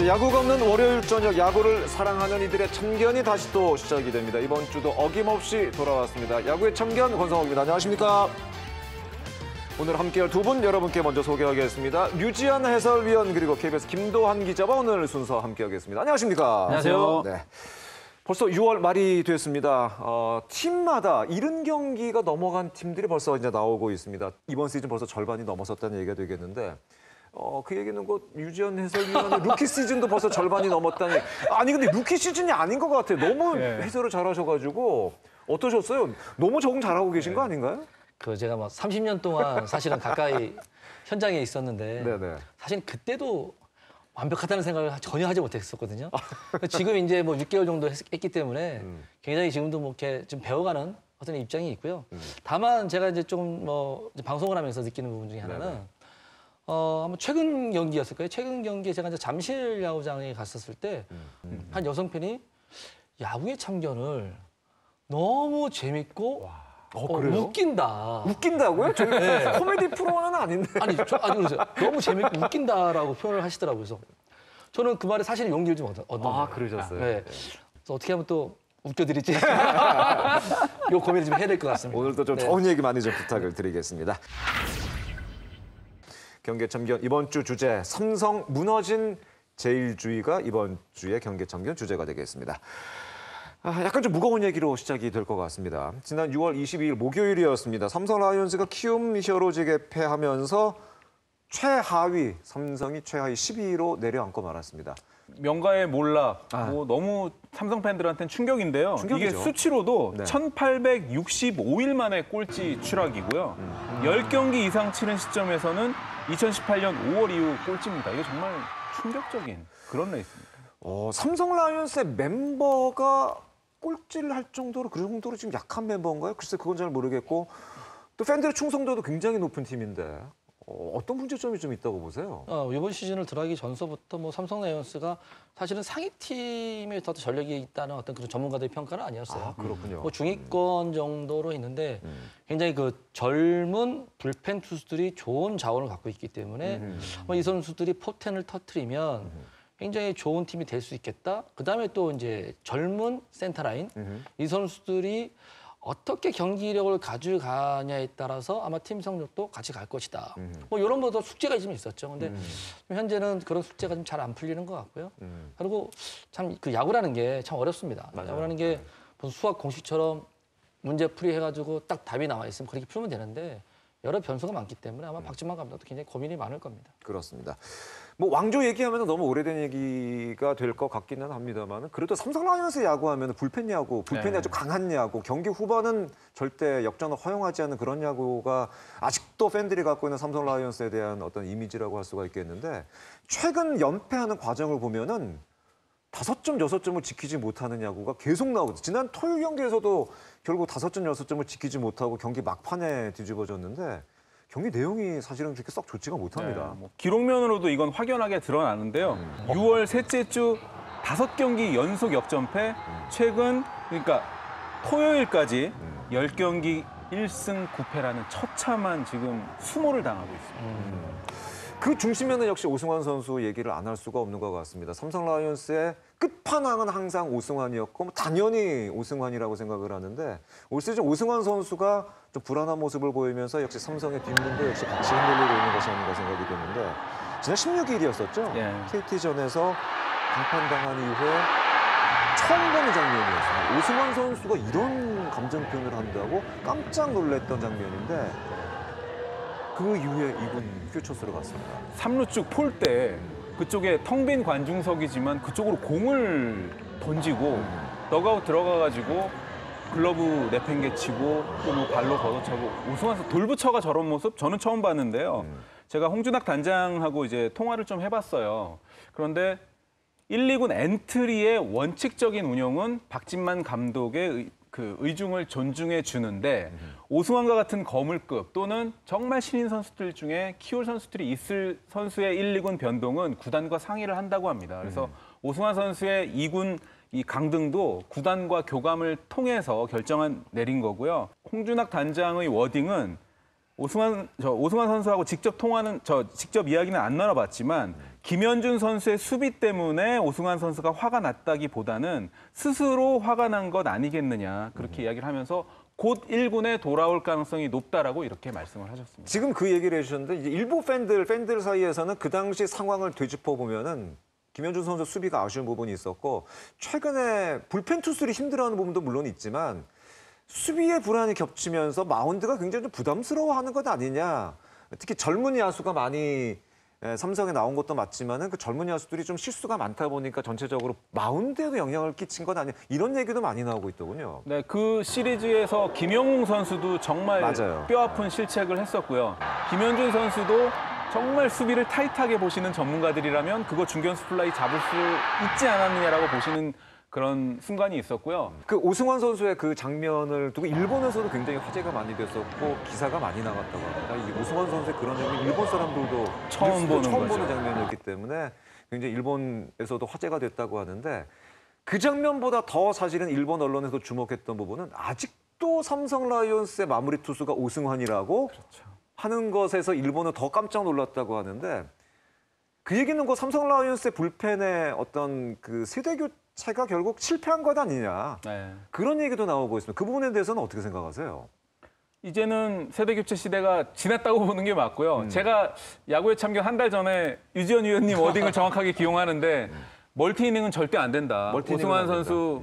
야구가 없는 월요일 저녁, 야구를 사랑하는 이들의 참견이 다시 또 시작이 됩니다. 이번 주도 어김없이 돌아왔습니다. 야구의 참견 권성욱입니다. 안녕하십니까? 오늘 함께할 두 분 여러분께 먼저 소개하겠습니다. 류지한 해설위원 그리고 KBS 김도한 기자와 오늘 순서 함께하겠습니다. 안녕하십니까? 안녕하세요. 네. 벌써 6월 말이 됐습니다. 팀마다 70경기가 넘어간 팀들이 벌써 이제 나오고 있습니다. 이번 시즌 벌써 절반이 넘어섰다는 얘기가 되겠는데 그 얘기는 류지한 해설위원의 루키 시즌도 벌써 절반이 넘었다니. 아니 근데 루키 시즌이 아닌 것 같아요. 너무 해설을 잘하셔가지고 어떠셨어요? 너무 적응 잘하고 계신 거 아닌가요? 제가 막 30년 동안 사실은 가까이 현장에 있었는데 네네. 사실 그때도 완벽하다는 생각을 전혀 하지 못했었거든요. 지금 이제 뭐 6개월 정도 했기 때문에 굉장히 지금도 뭐 이렇게 좀 배워가는 어떤 입장이 있고요. 다만 제가 이제 좀 뭐 방송을 하면서 느끼는 부분 중에 하나는 아마 최근 경기였을 거예요. 최근 경기에 제가 이제 잠실 야구장에 갔었을 때 한 여성팬이 야구의 참견을 너무 재밌고 그래요? 웃긴다. 웃긴다고요? 저희 코미디 프로는 아닌데. 아니 그러세요. 너무 재밌고 웃긴다라고 표현을 하시더라고요. 그래서 저는 그 말에 사실 용기를 좀 얻은 거예요. 그러셨어요? 네. 그래서 어떻게 하면 또 웃겨드릴지 요 고민을 좀 해야 될 것 같습니다. 오늘도 좀 좋은 얘기 많이 좀 부탁을 드리겠습니다. 경기 참견 이번 주 주제 삼성 무너진 제일주의가 이번 주의 경기 참견 주제가 되겠습니다. 약간 좀 무거운 얘기로 시작이 될 것 같습니다. 지난 6월 22일 목요일이었습니다. 삼성 라이온즈가 키움 히어로즈에게 패하면서 삼성이 최하위 12위로 내려앉고 말았습니다. 명가의 몰락, 너무 삼성 팬들한테는 충격인데요. 충격이죠. 이게 수치로도 네. 1865일 만에 꼴찌 추락이고요. 10경기 이상 치른 시점에서는 2018년 5월 이후 꼴찌입니다. 이게 정말 충격적인 그런 레이스입니다. 삼성 라이온즈의 멤버가 꼴찌를 할 정도로 그 정도로 지금 약한 멤버인가요? 글쎄 그건 잘 모르겠고 또 팬들의 충성도도 굉장히 높은 팀인데 어떤 문제점이 좀 있다고 보세요? 이번 시즌을 들어가기 전서부터 뭐 삼성 라이온스가 사실은 상위 팀에 더 전력이 있다는 어떤 그런 전문가들의 평가는 아니었어요. 그렇군요. 뭐 중위권 정도로 있는데 굉장히 그 젊은 불펜 투수들이 좋은 자원을 갖고 있기 때문에 이 선수들이 포텐을 터트리면 굉장히 좋은 팀이 될 수 있겠다. 그다음에 또 이제 젊은 센터라인 이 선수들이 어떻게 경기력을 가져가냐에 따라서 아마 팀 성적도 같이 갈 것이다. 뭐 이런 것도 숙제가 좀 있었죠. 근데 현재는 그런 숙제가 좀 잘 안 풀리는 것 같고요. 그리고 참 그 야구라는 게 참 어렵습니다. 맞아요. 야구라는 게 무슨 수학 공식처럼 문제 풀이해가지고 딱 답이 나와 있으면 그렇게 풀면 되는데 여러 변수가 많기 때문에 아마 박진만 감독도 굉장히 고민이 많을 겁니다. 그렇습니다. 뭐 왕조 얘기하면 너무 오래된 얘기가 될 것 같기는 합니다만 그래도 삼성 라이온즈 야구하면 불펜이 아주 강한 야구, 경기 후반은 절대 역전을 허용하지 않는 그런 야구가 아직도 팬들이 갖고 있는 삼성 라이온즈에 대한 어떤 이미지라고 할 수가 있겠는데 최근 연패하는 과정을 보면은 5점, 6점을 지키지 못하는 야구가 계속 나오거든요. 지난 토요일 경기에서도 결국 5점, 6점을 지키지 못하고 경기 막판에 뒤집어졌는데 경기 내용이 사실은 그렇게 썩 좋지가 못합니다. 기록면으로도 이건 확연하게 드러나는데요. 6월 셋째 주 5경기 연속 역전패, 최근 그러니까 토요일까지 10경기 1승 9패라는 처참한 지금 수모를 당하고 있습니다. 그 중심에는 역시 오승환 선수 얘기를 안 할 수가 없는 것 같습니다. 삼성 라이온즈의 끝판왕은 항상 오승환이었고 당연히 오승환이라고 생각을 하는데 올 시즌 오승환 선수가 좀 불안한 모습을 보이면서 역시 삼성의 뒷문도 역시 같이 흔들리고 있는 것이 아닌가 생각이 드는데 지난 16일이었었죠. KT전에서 강판당한 이후에 처음 보는 장면이었습니다. 오승환 선수가 이런 감정 표현을 한다고 깜짝 놀랐던 장면인데 그 이후에 2군 퓨처스로 갔습니다. 3루 쪽 폴 때 그쪽에 텅 빈 관중석이지만 그쪽으로 공을 던지고 더그아웃 들어가가지고 글러브 내팽개치고 또 뭐 발로 걷어차고 오승환 선수 돌부처가 저런 모습 저는 처음 봤는데요. 제가 홍준학 단장하고 이제 통화를 좀 해봤어요. 그런데 1, 2군 엔트리의 원칙적인 운영은 박진만 감독의 그 의중을 존중해 주는데 오승환과 같은 거물급 또는 정말 신인 선수들 중에 키울 선수들이 있을 선수의 1, 2군 변동은 구단과 상의를 한다고 합니다. 그래서 오승환 선수의 2군 이 강등도 구단과 교감을 통해서 내린 거고요. 홍준학 단장의 워딩은 오승환 선수하고 직접 이야기는 안 나눠봤지만 김현준 선수의 수비 때문에 오승환 선수가 화가 났다기보다는 스스로 화가 난 것 아니겠느냐 그렇게 이야기를 하면서 곧 1군에 돌아올 가능성이 높다라고 이렇게 말씀을 하셨습니다. 지금 그 얘기를 해주셨는데 이제 일부 팬들 사이에서는 그 당시 상황을 되짚어 보면은 김현준 선수 수비가 아쉬운 부분이 있었고 최근에 불펜 투수들이 힘들어하는 부분도 물론 있지만 수비의 불안이 겹치면서 마운드가 굉장히 좀 부담스러워하는 것 아니냐. 특히 젊은 야수가 많이 삼성에 나온 것도 맞지만은 그 젊은 야수들이 좀 실수가 많다 보니까 전체적으로 마운드에도 영향을 끼친 것 아니냐. 이런 얘기도 많이 나오고 있더군요. 네, 그 시리즈에서 김영웅 선수도 정말 맞아요. 뼈아픈 실책을 했었고요. 김현준 선수도 정말 수비를 타이트하게 보시는 전문가들이라면 그거 중견수 플라이 잡을 수 있지 않았느냐라고 보시는 그런 순간이 있었고요. 그 오승환 선수의 그 장면을 두고 일본에서도 굉장히 화제가 많이 됐었고 기사가 많이 나갔다고 합니다. 이 오승환 선수의 그런 장면 일본 사람들도 처음 보는 거죠. 장면이었기 때문에 굉장히 일본에서도 화제가 됐다고 하는데 그 장면보다 더 사실은 일본 언론에서 주목했던 부분은 아직도 삼성 라이온스의 마무리 투수가 오승환이라고 하는 것에서 일본은 더 깜짝 놀랐다고 하는데 그 얘기는 그 삼성 라이온스의 불펜의 어떤 그 세대 교체가 결국 실패한 것 아니냐. 네. 그런 얘기도 나오고 있습니다. 그 부분에 대해서는 어떻게 생각하세요? 이제는 세대 교체 시대가 지났다고 보는 게 맞고요. 제가 야구에 참견 한 달 전에 유지현 위원님 워딩을 정확하게 기용하는데 멀티 이닝은 절대 안 된다. 멀티 이닝은 오승환 안 된다. 선수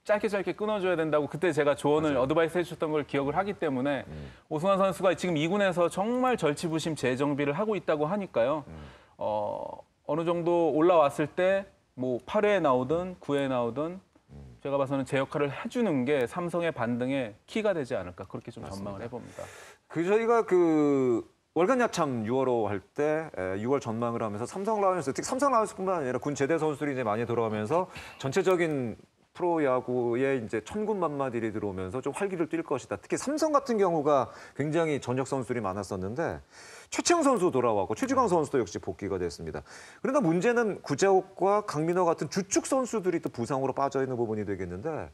짧게 끊어줘야 된다고 그때 제가 조언을 어드바이스 해주셨던 걸 기억을 하기 때문에 오승환 선수가 지금 2군에서 정말 절치부심 재정비를 하고 있다고 하니까요. 어느 정도 올라왔을 때 뭐 8회에 나오든 9회에 나오든 제가 봐서는 제 역할을 해주는 게 삼성의 반등에 키가 되지 않을까 그렇게 좀 전망을 해봅니다. 저희가 그 월간 야참 6월호 할 때 6월 전망을 하면서 삼성 라이온스, 특히 삼성 라이온스뿐만 아니라 군 제대 선수들이 이제 많이 들어가면서 전체적인 프로야구에 이제 천군만마들이 들어오면서 좀 활기를 띨 것이다. 특히 삼성 같은 경우가 굉장히 전역 선수들이 많았었는데 최채영 선수 돌아왔고 최지광 선수도 역시 복귀가 됐습니다. 그러나 문제는 구자욱과 강민호 같은 주축 선수들이 또 부상으로 빠져 있는 부분이 되겠는데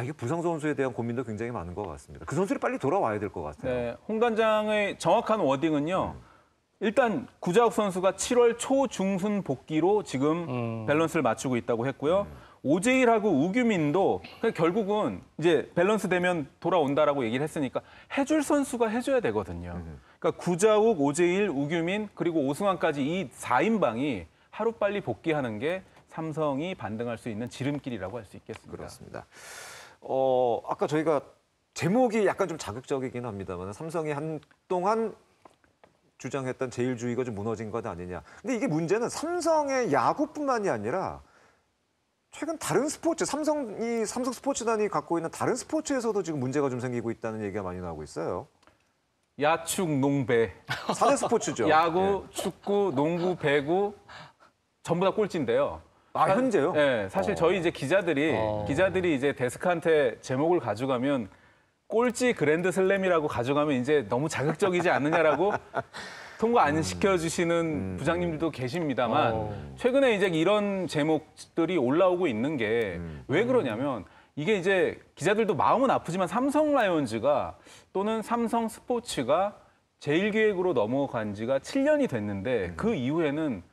이게 부상 선수에 대한 고민도 굉장히 많은 것 같습니다. 그 선수들이 빨리 돌아와야 될 것 같아요. 네, 홍 단장의 정확한 워딩은요. 일단 구자욱 선수가 7월 초중순 복귀로 지금 밸런스를 맞추고 있다고 했고요. 오재일하고 우규민도 결국은 이제 밸런스 되면 돌아온다라고 얘기를 했으니까 해줄 선수가 해줘야 되거든요. 그러니까 구자욱, 오재일, 우규민 그리고 오승환까지 이 4인방이 하루빨리 복귀하는 게 삼성이 반등할 수 있는 지름길이라고 할 수 있겠습니다. 그렇습니다. 아까 저희가 제목이 약간 좀 자극적이긴 합니다만 삼성이 한동안 주장했던 제일주의가 좀 무너진 것 아니냐. 근데 이게 문제는 삼성의 야구뿐만이 아니라 최근 다른 스포츠, 삼성 스포츠단이 갖고 있는 다른 스포츠에서도 지금 문제가 좀 생기고 있다는 얘기가 많이 나오고 있어요. 야축, 농배, 4대 스포츠죠. 야구, 축구, 농구, 배구 전부 다 꼴찌인데요. 현재요? 네, 사실 저희 이제 기자들이 이제 데스크한테 제목을 가져가면 꼴찌 그랜드슬램이라고 가져가면 이제 너무 자극적이지 않느냐라고 통과 안 시켜주시는 부장님들도 계십니다만 최근에 이제 이런 제목들이 올라오고 있는 게 왜 그러냐면 이게 이제 기자들도 마음은 아프지만 삼성 라이온즈가 또는 삼성 스포츠가 제1기획으로 넘어간 지가 7년이 됐는데 그 이후에는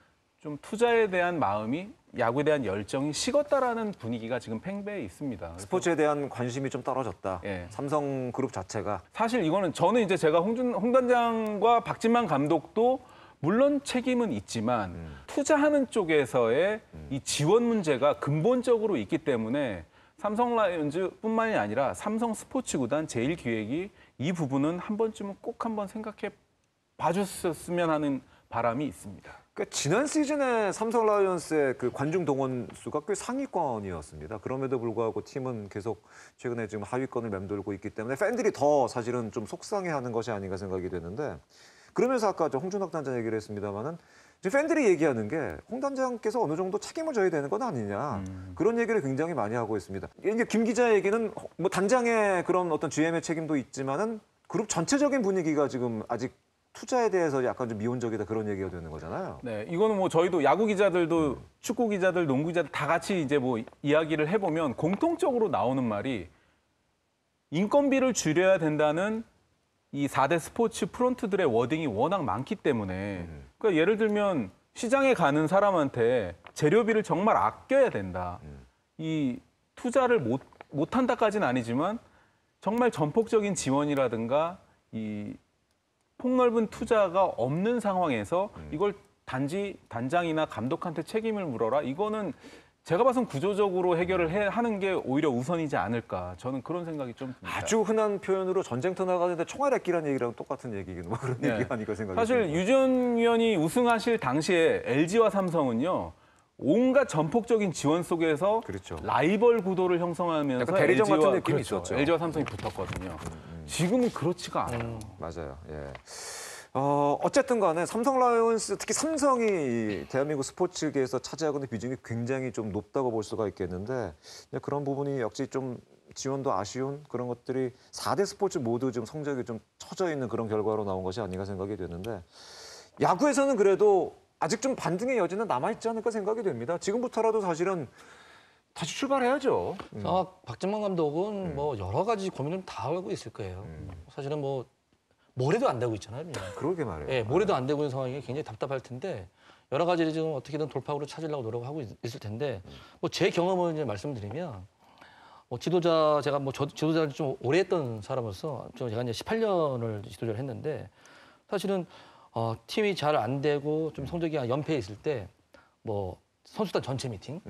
좀 투자에 대한 마음이 야구에 대한 열정이 식었다라는 분위기가 지금 팽배해 있습니다. 스포츠에 대한 관심이 좀 떨어졌다. 예. 삼성 그룹 자체가. 사실 이거는 저는 이제 제가 홍 단장과 박진만 감독도 물론 책임은 있지만 투자하는 쪽에서의 이 지원 문제가 근본적으로 있기 때문에 삼성 라이온즈뿐만이 아니라 삼성 스포츠 구단 제1기획이 이 부분은 한 번쯤은 꼭 한번 생각해 봐줬으면 하는 바람이 있습니다. 그러니까 지난 시즌에 삼성 라이온스의 그 관중 동원 수가 꽤 상위권이었습니다. 그럼에도 불구하고 팀은 계속 최근에 지금 하위권을 맴돌고 있기 때문에 팬들이 더 사실은 좀 속상해하는 것이 아닌가 생각이 되는데 그러면서 아까 저 홍준학 단장 얘기를 했습니다만은 팬들이 얘기하는 게 홍 단장께서 어느 정도 책임을 져야 되는 건 아니냐 그런 얘기를 굉장히 많이 하고 있습니다. 이제 김 기자 얘기는 뭐 단장의 그런 어떤 GM의 책임도 있지만은 그룹 전체적인 분위기가 지금 아직 투자에 대해서 약간 좀 미온적이다 그런 얘기가 되는 거잖아요. 네, 이거는 뭐 저희도 야구 기자들도 축구 기자들, 농구 기자들 다 같이 이제 뭐 이야기를 해보면 공통적으로 나오는 말이 인건비를 줄여야 된다는 이 4대 스포츠 프론트들의 워딩이 워낙 많기 때문에 그러니까 예를 들면 시장에 가는 사람한테 재료비를 정말 아껴야 된다. 이 투자를 못한다까지는 아니지만 정말 전폭적인 지원이라든가 이 폭넓은 투자가 없는 상황에서 이걸 단지 단장이나 감독한테 책임을 물어라. 이거는 제가 봐선 구조적으로 해결을 하는 게 오히려 우선이지 않을까. 저는 그런 생각이 좀 듭니다. 아주 흔한 표현으로 전쟁터 나가는데 총알앗기란 얘기랑 똑같은 얘기긴 뭐 그런 네. 얘기 아닐까 생각이 사실 듭니다. 유전 위원이 우승하실 당시에 LG와 삼성은요. 온갖 전폭적인 지원 속에서 그렇죠. 라이벌 구도를 형성하면서 약간 대리전 같은 느낌이 그렇죠. 있었죠. LG와 삼성이 붙었거든요. 지금은 그렇지가 않아요. 맞아요. 예. 어쨌든 간에 삼성 라이온스, 특히 삼성이 대한민국 스포츠계에서 차지하고 있는 비중이 굉장히 좀 높다고 볼 수가 있겠는데 그런 부분이 역시 좀 지원도 아쉬운 그런 것들이 4대 스포츠 모두 좀 성적이 좀 처져 있는 그런 결과로 나온 것이 아닌가 생각이 되는데 야구에서는 그래도 아직 좀 반등의 여지는 남아있지 않을까 생각이 됩니다. 지금부터라도 사실은 다시 출발해야죠. 아마 박진만 감독은 뭐 여러 가지 고민을 다 하고 있을 거예요. 사실은 뭐 모래도 안 되고 있잖아요. 그러게 말이에요. 예, 모래도 안 되고 있는 상황이 굉장히 답답할 텐데 여러 가지를 지금 어떻게든 돌파구를 찾으려고 노력하고 있을 텐데 뭐 제 경험을 이제 말씀드리면 뭐 지도자 제가 뭐 지도자를 좀 오래 했던 사람으로서 제가 이제 18년을 지도자를 했는데 사실은 팀이 잘 안 되고 좀 성적이 연패에 있을 때 뭐 선수단 전체 미팅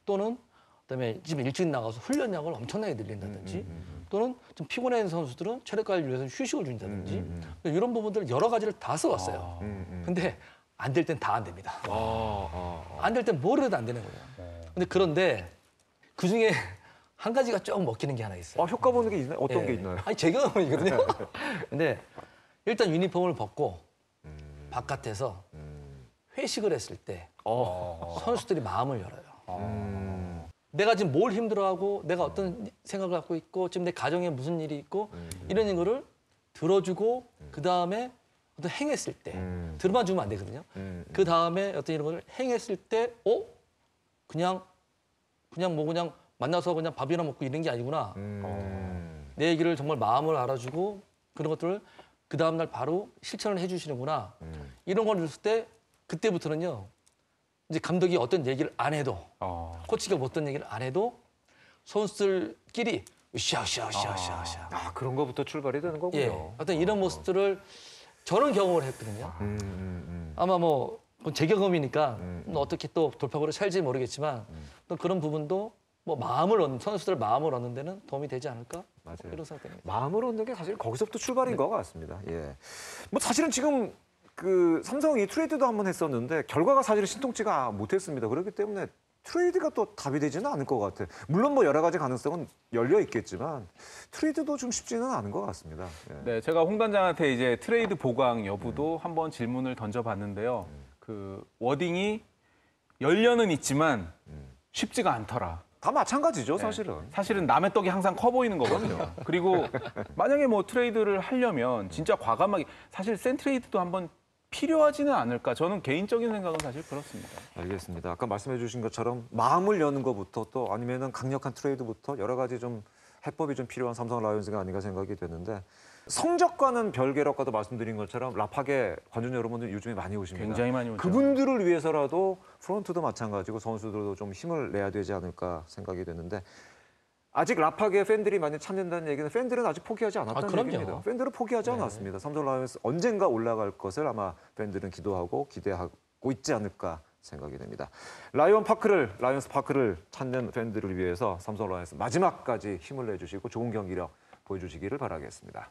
또는 그다음에 지금 일찍 나가서 훈련량을 엄청나게 늘린다든지 또는 좀 피곤한 선수들은 체력 관리를 위해서 휴식을 준다든지 이런 부분들 여러 가지를 다 써왔어요. 근데 안 될 땐 다 안 됩니다. 안 될 땐 뭘 해도 안 되는 거예요. 그런데 그중에 한 가지가 좀 먹히는 게 하나 있어요. 효과 보는 게 있나요? 어떤 게 있나요? 아니 제 경험이거든요. 근데 일단 유니폼을 벗고 바깥에서 회식을 했을 때 선수들이 마음을 열어요. 내가 지금 뭘 힘들어하고 내가 어떤 생각을 갖고 있고 지금 내 가정에 무슨 일이 있고 이런 거를 들어주고 그 다음에 어떤 행했을 때 들어만 주면 안 되거든요. 그 다음에 어떤 이런 걸 행했을 때 그냥 만나서 그냥 밥이나 먹고 이런 게 아니구나. 내 얘기를 정말 마음을 알아주고 그런 것들을 그 다음날 바로 실천을 해주시는구나. 이런 걸 줬을 때 그때부터는요. 이제 감독이 어떤 얘기를 안 해도 코치가 어떤 얘기를 안 해도 선수들끼리 으쌰으쌰으쌰으쌰. 그런 거부터 출발이 되는 거군요. 예, 어떤 이런 모습들을 저는 경험을 했거든요. 아마 뭐 제 경험이니까 어떻게 또 돌파구를 찰지 모르겠지만 또 그런 부분도 뭐 선수들 마음을 얻는 데는 도움이 되지 않을까? 맞아요. 이런 생각됩니다. 마음을 얻는 게 사실 거기서부터 출발인 것 같습니다. 예. 뭐 사실은 지금 그 삼성이 트레이드도 한번 했었는데 결과가 사실은 신통치가 못했습니다. 그렇기 때문에 트레이드가 또 답이 되지는 않을 것 같아요. 물론 뭐 여러 가지 가능성은 열려 있겠지만 트레이드도 좀 쉽지는 않은 것 같습니다. 예. 네, 제가 홍 단장한테 이제 트레이드 보강 여부도 한번 질문을 던져봤는데요. 그 워딩이 열려는 있지만 쉽지가 않더라. 다 마찬가지죠, 사실은. 사실은 남의 떡이 항상 커 보이는 거거든요. 그리고 만약에 뭐 트레이드를 하려면 진짜 과감하게 사실 센 트레이드도 한번 필요하지는 않을까. 저는 개인적인 생각은 사실 그렇습니다. 알겠습니다. 아까 말씀해 주신 것처럼 마음을 여는 것부터 또 아니면은 강력한 트레이드부터 여러 가지 좀 해법이 좀 필요한 삼성 라이온즈가 아닌가 생각이 되는데 성적과는 별개로 아까도 말씀드린 것처럼 라팍에 관중 여러분들 요즘에 많이 오십니다. 굉장히 많이 오죠. 그분들을 위해서라도 프런트도 마찬가지고 선수들도 좀 힘을 내야 되지 않을까 생각이 되는데 아직 라팍의 팬들이 많이 찾는다는 얘기는 팬들은 아직 포기하지 않았다는 그럼요. 얘기입니다. 팬들은 포기하지 않았습니다. 삼성 라이온즈 언젠가 올라갈 것을 아마 팬들은 기도하고 기대하고 있지 않을까 생각이 됩니다. 라이온스 파크를 찾는 팬들을 위해서 삼성 라이온즈 마지막까지 힘을 내주시고 좋은 경기력 보여주시기를 바라겠습니다.